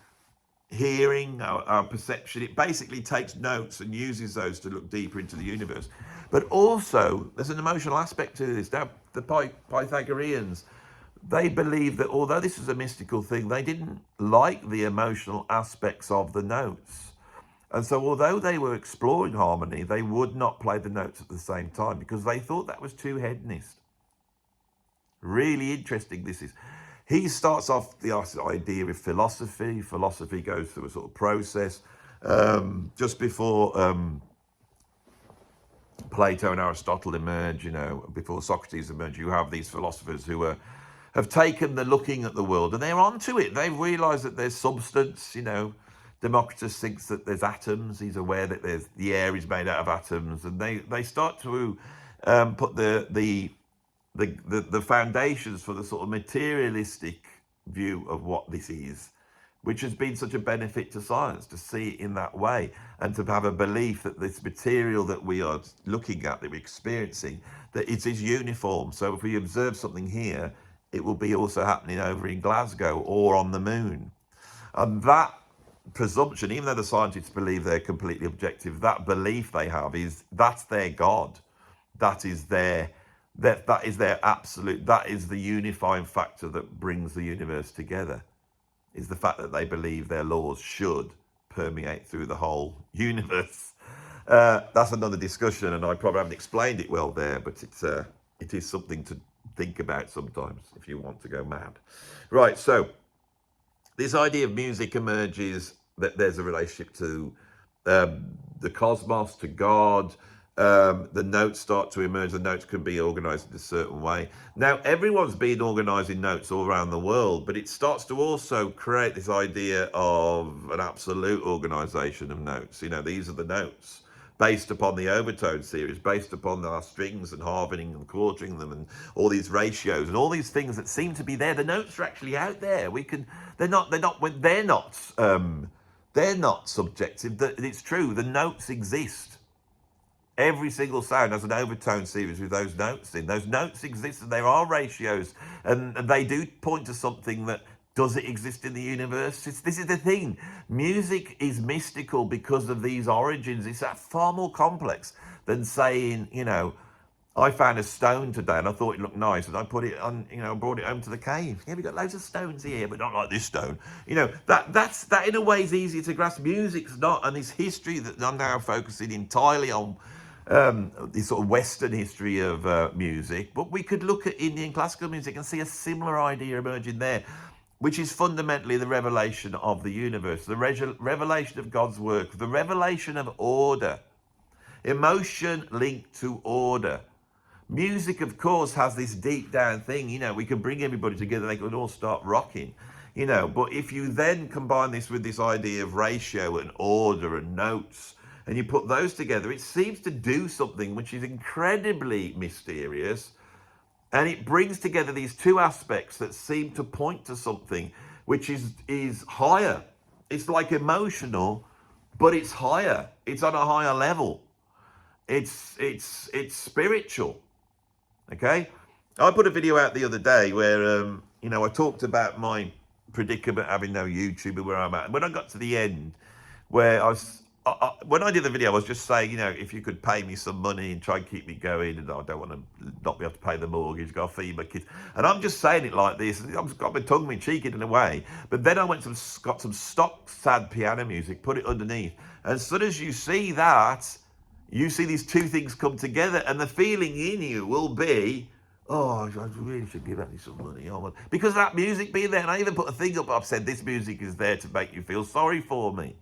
hearing, our perception. It basically takes notes and uses those to look deeper into the universe. But also, there's an emotional aspect to this. Now, the Pythagoreans, they believe that although this is a mystical thing, they didn't like the emotional aspects of the notes. And so although they were exploring harmony, they would not play the notes at the same time because they thought that was too hedonist. Really interesting this is. He starts off the idea of philosophy. Philosophy goes through a sort of process. Just before Plato and Aristotle emerge, before Socrates emerge, you have these philosophers who have taken the looking at the world and they're onto it. They've realised that there's substance, Democritus thinks that there's atoms. He's aware that the air is made out of atoms. And they start to put the foundations for the sort of materialistic view of what this is, which has been such a benefit to science, to see it in that way, and to have a belief that this material that we are looking at, that we're experiencing, that it is uniform. So if we observe something here, it will be also happening over in Glasgow or on the moon. And that presumption, even though the scientists believe they're completely objective, that belief they have is that's their God. That is their absolute, that is the unifying factor that brings the universe together, is the fact that they believe their laws should permeate through the whole universe. That's another discussion, and I probably haven't explained it well there, but it is something to think about sometimes if you want to go mad. Right, so this idea of music emerges, that there's a relationship to the cosmos, to God. The notes start to emerge. The notes can be organized in a certain way. Now, everyone's been organizing notes all around the world, but it starts to also create this idea of an absolute organization of notes. These are the notes based upon the overtone series, based upon our strings and halvening and quartering them and all these ratios and all these things that seem to be there. The notes are actually out there. They're not subjective. It's true. The notes exist. Every single sound has an overtone series with those notes in. Those notes exist, and there are ratios, and they do point to something that, does it exist in the universe? This is the thing. Music is mystical because of these origins. It's far more complex than saying, I found a stone today and I thought it looked nice and I put it on, brought it home to the cave. Yeah, we've got loads of stones here, but not like this stone. That in a way is easier to grasp. Music's not, and this history that I'm now focusing entirely on, this sort of Western history of music, but we could look at Indian classical music and see a similar idea emerging there, which is fundamentally the revelation of the universe, the revelation of God's work, the revelation of order, emotion linked to order. Music, of course, has this deep down thing, we can bring everybody together, they can all start rocking, but if you then combine this with this idea of ratio and order and notes, and you put those together, it seems to do something which is incredibly mysterious. And it brings together these two aspects that seem to point to something which is higher. It's like emotional, but it's higher. It's on a higher level. It's spiritual. Okay? I put a video out the other day where I talked about my predicament having no YouTube and where I'm at. And when I got to the end, where when I did the video, I was just saying, if you could pay me some money and try and keep me going, and I don't want to not be able to pay the mortgage, got to feed my kids. And I'm just saying it like this. I've got my tongue in cheek in a way. But then I got some stock sad piano music, put it underneath. And as soon as you see that, you see these two things come together, and the feeling in you will be, oh, I really should give Andy some money. Because that music being there, and I even put a thing up, I've said this music is there to make you feel sorry for me.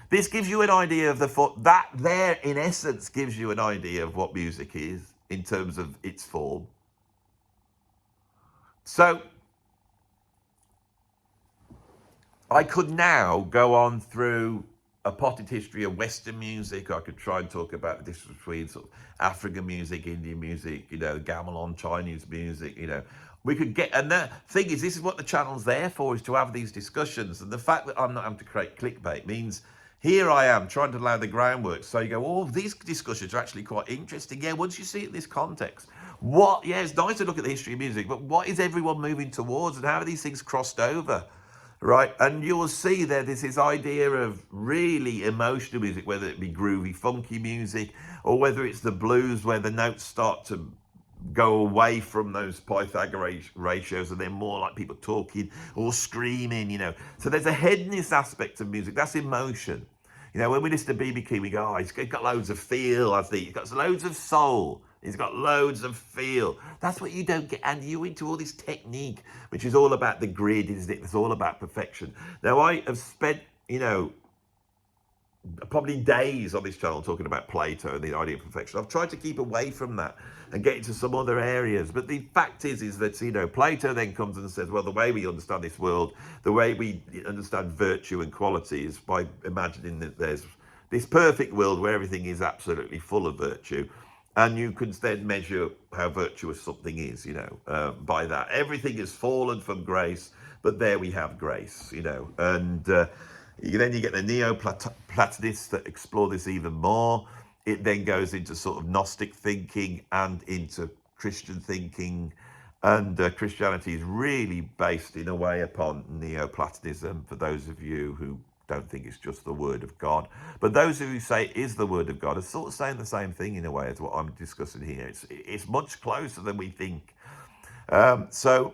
This gives you an idea of that there, in essence, gives you an idea of what music is in terms of its form. So, I could now go on through a potted history of Western music. I could try and talk about the difference between sort of African music, Indian music, gamelan, Chinese music, We could get, and the thing is, this is what the channel's there for, is to have these discussions. And the fact that I'm not having to create clickbait means here I am trying to lay the groundwork. So you go, oh, these discussions are actually quite interesting. Yeah, once you see it in this context, it's nice to look at the history of music, but what is everyone moving towards and how are these things crossed over? Right, and you'll see there's this idea of really emotional music, whether it be groovy, funky music, or whether it's the blues where the notes start to go away from those Pythagoras ratios and they're more like people talking or screaming, So there's a hedonist aspect of music, that's emotion. When we listen to B.B. King, we go, oh, he's got loads of feel, he's got loads of soul. He's got loads of feel. That's what you don't get. And you're into all this technique, which is all about the grid, isn't it? It's all about perfection. Now, I have spent, probably days on this channel talking about Plato and the idea of perfection. I've tried to keep away from that and get into some other areas. But the fact is that, Plato then comes and says, well, the way we understand this world, the way we understand virtue and quality is by imagining that there's this perfect world where everything is absolutely full of virtue. And you can then measure how virtuous something is, by that. Everything has fallen from grace, but there we have grace, And then you get the Neoplatonists that explore this even more. It then goes into sort of Gnostic thinking and into Christian thinking. And Christianity is really based in a way upon Neoplatonism, for those of you who don't think it's just the word of God. But those who say it is the word of God are sort of saying the same thing in a way as what I'm discussing here. It's much closer than we think. So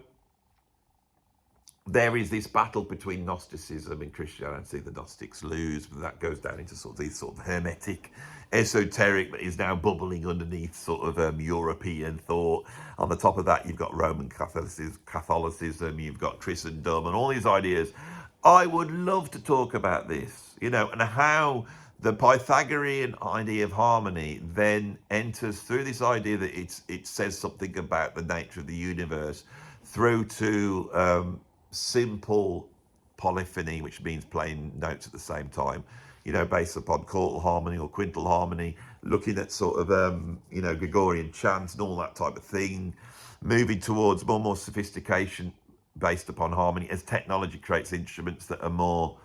there is this battle between Gnosticism and Christianity. The Gnostics lose, but that goes down into these hermetic, esoteric, but is now bubbling underneath sort of European thought. On the top of that, you've got Roman Catholicism, you've got Christendom, and all these ideas. I would love to talk about this, and how the Pythagorean idea of harmony then enters through this idea that it says something about the nature of the universe, through to simple polyphony, which means playing notes at the same time, based upon quartal harmony or quintal harmony, looking at sort of, Gregorian chants and all that type of thing, moving towards more and more sophistication based upon harmony as technology creates instruments that are more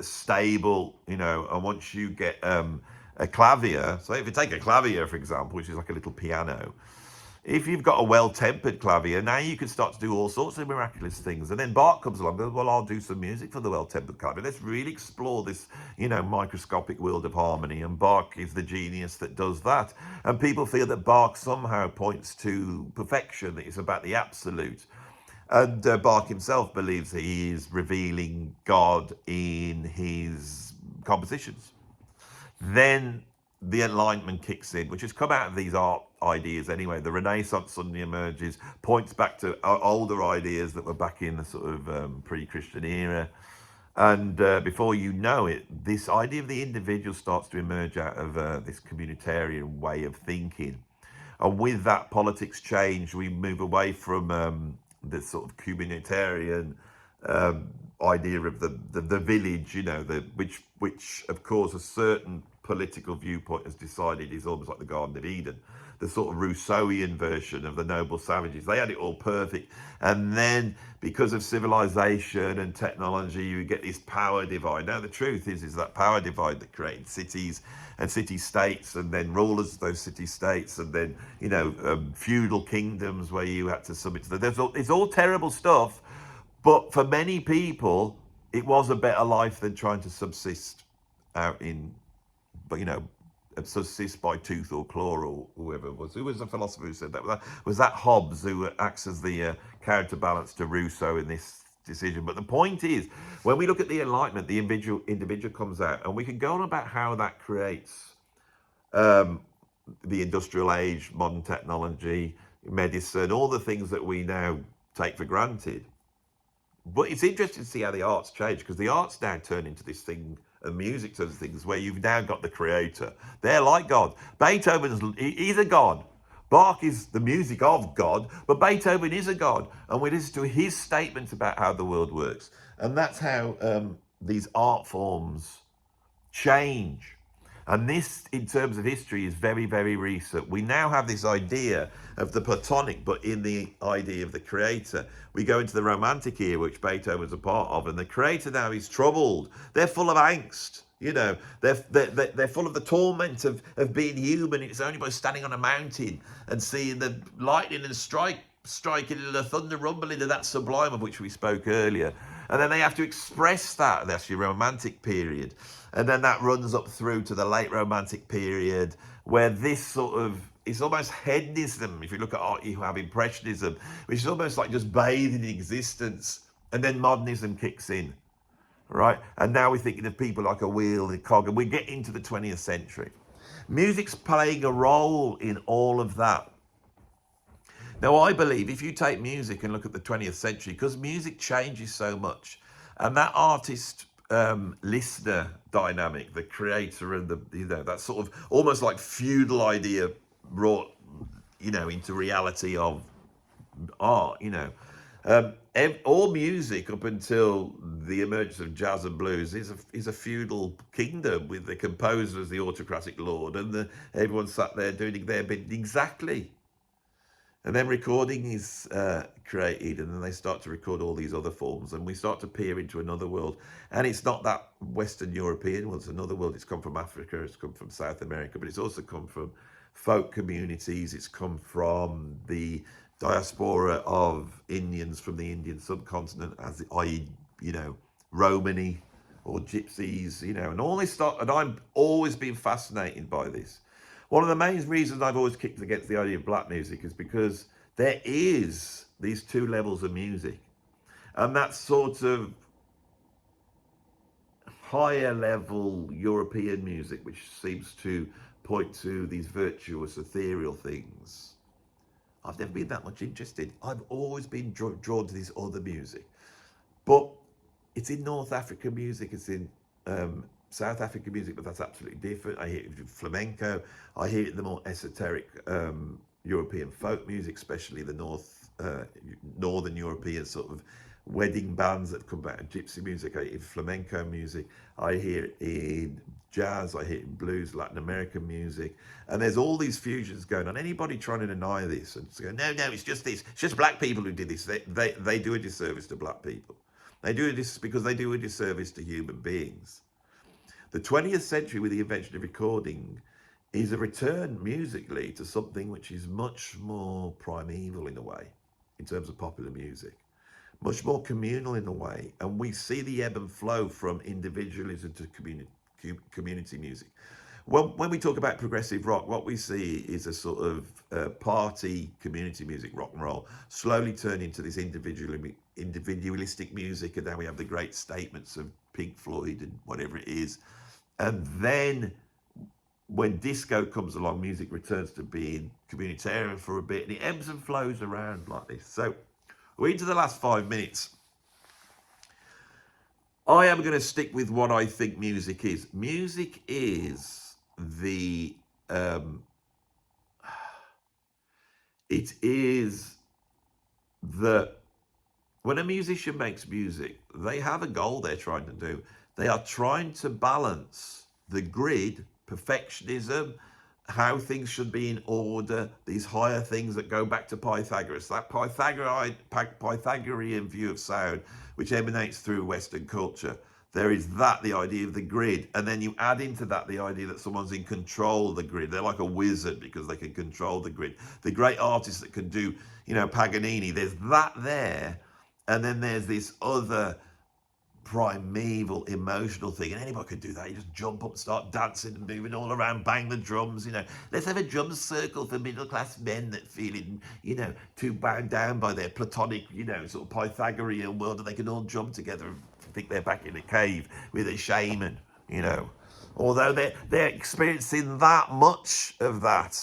stable, and once you get a clavier, so if you take a clavier, for example, which is like a little piano, if you've got a well-tempered clavier, now you can start to do all sorts of miraculous things. And then Bach comes along and goes, well, I'll do some music for the well-tempered clavier. Let's really explore this, microscopic world of harmony. And Bach is the genius that does that. And people feel that Bach somehow points to perfection, that it's about the absolute. And Bach himself believes that he is revealing God in his compositions. Then the Enlightenment kicks in, which has come out of these art ideas anyway. The Renaissance suddenly emerges, points back to older ideas that were back in the sort of pre-Christian era. And before you know it, this idea of the individual starts to emerge out of this communitarian way of thinking. And with that, politics change. We move away from this sort of communitarian idea of the village, which of course a certain political viewpoint has decided is almost like the Garden of Eden, the sort of Rousseauian version of the noble savages. They had it all perfect, and then because of civilization and technology, you get this power divide. Now the truth is that power divide that created cities and city-states, and then rulers of those city-states, and then feudal kingdoms where you had to submit to them. It's all terrible stuff, but for many people it was a better life than trying to subsist out in, subsist by tooth or claw, or whoever it was. Who was the philosopher who said that? Was that Hobbes, who acts as the counterbalance to Rousseau in this decision? But the point is, when we look at the Enlightenment, the individual comes out, and we can go on about how that creates the industrial age, modern technology, medicine, all the things that we now take for granted. But it's interesting to see how the arts change, because the arts now turn into this thing, and music turns into things where you've now got the creator. They're like God. Beethoven's, he's a god, Bach is the music of God, but Beethoven is a God. And we listen to his statements about how the world works. And that's how these art forms change. And this, in terms of history, is very, very recent. We now have this idea of the Platonic, but in the idea of the creator. We go into the Romantic era, which Beethoven was a part of, and the creator now is troubled. They're full of angst. You know, they're full of the torment of being human. It's only by standing on a mountain and seeing the lightning and striking and the thunder rumbling of that sublime of which we spoke earlier. And then they have to express that. That's your Romantic period. And then that runs up through to the late Romantic period, where this sort of, it's almost hedonism. If you look at art, you have Impressionism, which is almost like just bathing in existence. And then modernism kicks in. Right? And now we're thinking of people like a wheel and a cog, and we get into the 20th century. Music's playing a role in all of that. Now, I believe if you take music and look at the 20th century, because music changes so much, and that artist listener dynamic, the creator and the, you know, that sort of almost like feudal idea brought, you know, into reality of art, you know. All music up until the emergence of jazz and blues is a feudal kingdom with the composer as the autocratic lord, and everyone sat there doing their bit exactly. And then recording is created, and then they start to record all these other forms, and we start to peer into another world. And it's not that Western European world, it's another world. It's come from Africa, it's come from South America, but it's also come from folk communities. It's come from the diaspora of Indians from the Indian subcontinent, as i.e., you know, Romani or Gypsies, you know, and all this stuff. And I've always been fascinated by this. One of the main reasons I've always kicked against the idea of black music is because there is these two levels of music, and that sort of higher level European music, which seems to point to these virtuous ethereal things. I've never been that much interested. I've always been drawn to this other music. But it's in North African music, it's in South African music, but that's absolutely different. I hear it in flamenco, I hear it in the more esoteric European folk music, especially the Northern European sort of wedding bands that come back in gypsy music. I hear it in flamenco music, I hear it in jazz, I hear it in blues, Latin American music, and there's all these fusions going on. Anybody trying to deny this and go, no, it's just this, it's just black people who did this, they do a disservice to black people. They do this because they do a disservice to human beings. The 20th century, with the invention of recording, is a return musically to something which is much more primeval in a way, in terms of popular music, much more communal in a way. And we see the ebb and flow from individualism to community music. When we talk about progressive rock, what we see is a sort of party community music, rock and roll, slowly turn into this individualistic music. And now we have the great statements of Pink Floyd and whatever it is. And then when disco comes along, music returns to being communitarian for a bit, and it ebbs and flows around like this. So we're into the last 5 minutes. I am going to stick with what I think music is. Music is the when a musician makes music, they have a goal they're trying to do. They are trying to balance the grid, perfectionism, how things should be in order, these higher things that go back to Pythagoras, that Pythagorean view of sound, which emanates through Western culture. There is that, the idea of the grid. And then you add into that the idea that someone's in control of the grid. They're like a wizard because they can control the grid. The great artists that can do, you know, Paganini, there's that there. And then there's this other primeval emotional thing, and anybody could do that. You just jump up and start dancing and moving all around, bang the drums, you know. Let's have a drum circle for middle class men that feeling, you know, too bound down by their platonic, you know, sort of Pythagorean world, and they can all jump together and think they're back in a cave with a shaman, you know. Although they're experiencing that much of that.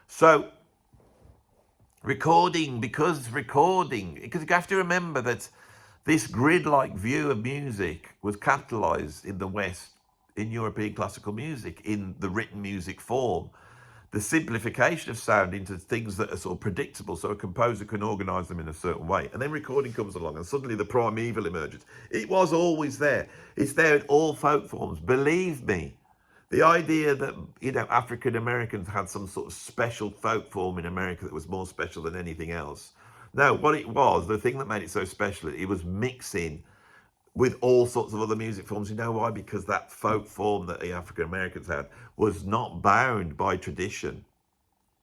So recording, because you have to remember that this grid-like view of music was capitalized in the West, in European classical music, in the written music form. the simplification of sound into things that are sort of predictable, so a composer can organise them in a certain way. And then recording comes along and suddenly the primeval emerges. It was always there. It's there in all folk forms. Believe me, the idea that, you know, African Americans had some sort of special folk form in America that was more special than anything else. No, what it was, the thing that made it so special, it was mixing with all sorts of other music forms. You know why? Because that folk form that the African Americans had was not bound by tradition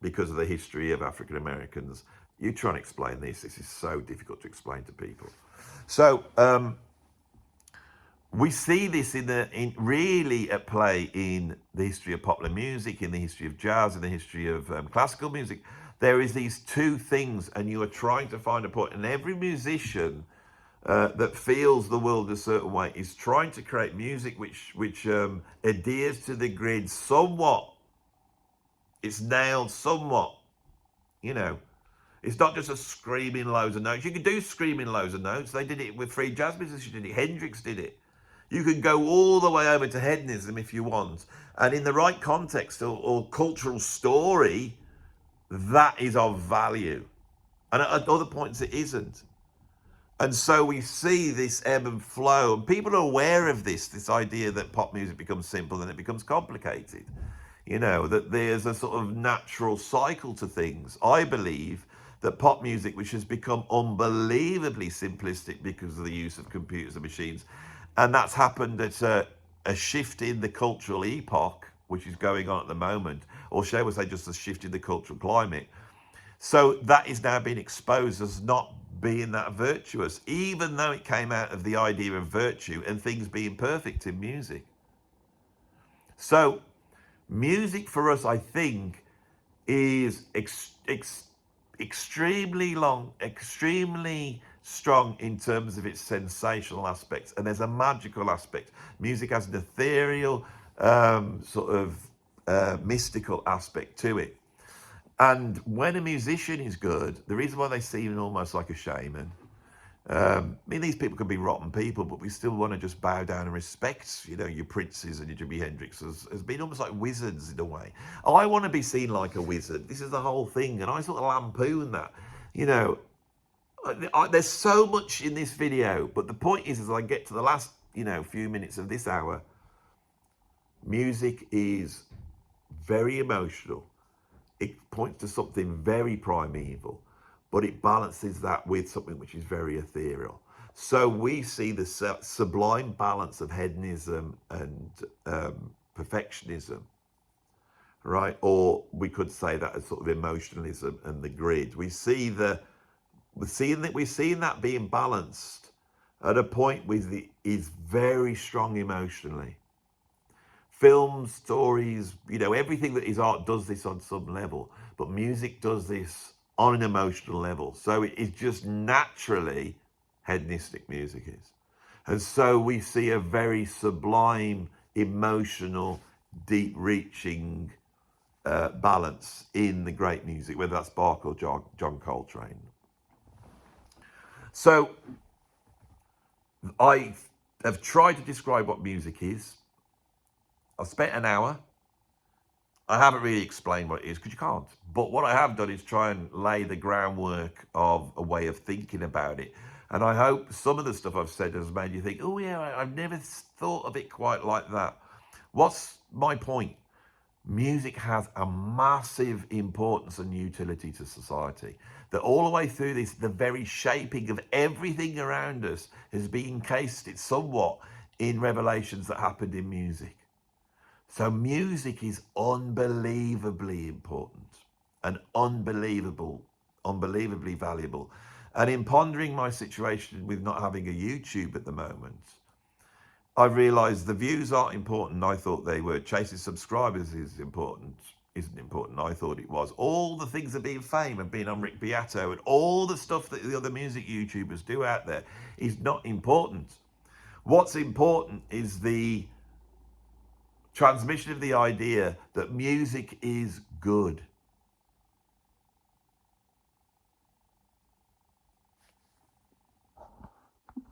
because of the history of African Americans. You try and explain this. This is so difficult to explain to people. So we see this in really at play in the history of popular music, in the history of jazz, in the history of classical music. There is these two things, and you are trying to find a point. And every musician that feels the world a certain way is trying to create music which adheres to the grid somewhat. It's nailed somewhat, you know. It's not just a screaming loads of notes. You can do screaming loads of notes. They did it with free jazz musicians. Did it. Hendrix did it. You can go all the way over to hedonism if you want. And in the right context or cultural story, that is of value. And at other points it isn't. And so we see this ebb and flow, and people are aware of this idea that pop music becomes simple and it becomes complicated. You know, that there's a sort of natural cycle to things. I believe that pop music, which has become unbelievably simplistic because of the use of computers and machines, and that's happened at a shift in the cultural epoch, which is going on at the moment, or shall we say just a shift in the cultural climate. So that is now being exposed as not being that virtuous, even though it came out of the idea of virtue and things being perfect in music. So music for us, I think, is extremely strong in terms of its sensational aspects, and there's a magical aspect. Music has an ethereal, sort of mystical aspect to it. And when a musician is good, the reason why they seem almost like a shaman, I mean, these people can be rotten people, but we still want to just bow down and respect, you know, your Princes and your Jimi Hendrix as being almost like wizards in a way. I want to be seen like a wizard. This is the whole thing. And I sort of lampoon that, you know. There's so much in this video, but the point is, as I get to the last, you know, few minutes of this hour, music is very emotional. It points to something very primeval, but it balances that with something which is very ethereal. So we see the sublime balance of hedonism and perfectionism, right? Or we could say that as sort of emotionalism and the grid. We're seeing that being balanced at a point with it is very strong emotionally. Films, stories, you know, everything that is art does this on some level, but music does this on an emotional level. So it is just naturally hedonistic music is. And so we see a very sublime, emotional, deep-reaching balance in the great music, whether that's Bach or John Coltrane. So I have tried to describe what music is. I've spent an hour. I haven't really explained what it is because you can't. But what I have done is try and lay the groundwork of a way of thinking about it. And I hope some of the stuff I've said has made you think, oh yeah, I've never thought of it quite like that. What's my point? Music has a massive importance and utility to society. That all the way through this, the very shaping of everything around us has been encased it somewhat in revelations that happened in music. So music is unbelievably important and unbelievably valuable. And in pondering my situation with not having a YouTube at the moment, I realised the views aren't important. I thought they were. Chasing subscribers isn't important. I thought it was. All the things of being fame and being on Rick Beato and all the stuff that the other music YouTubers do out there is not important. What's important is the transmission of the idea that music is good.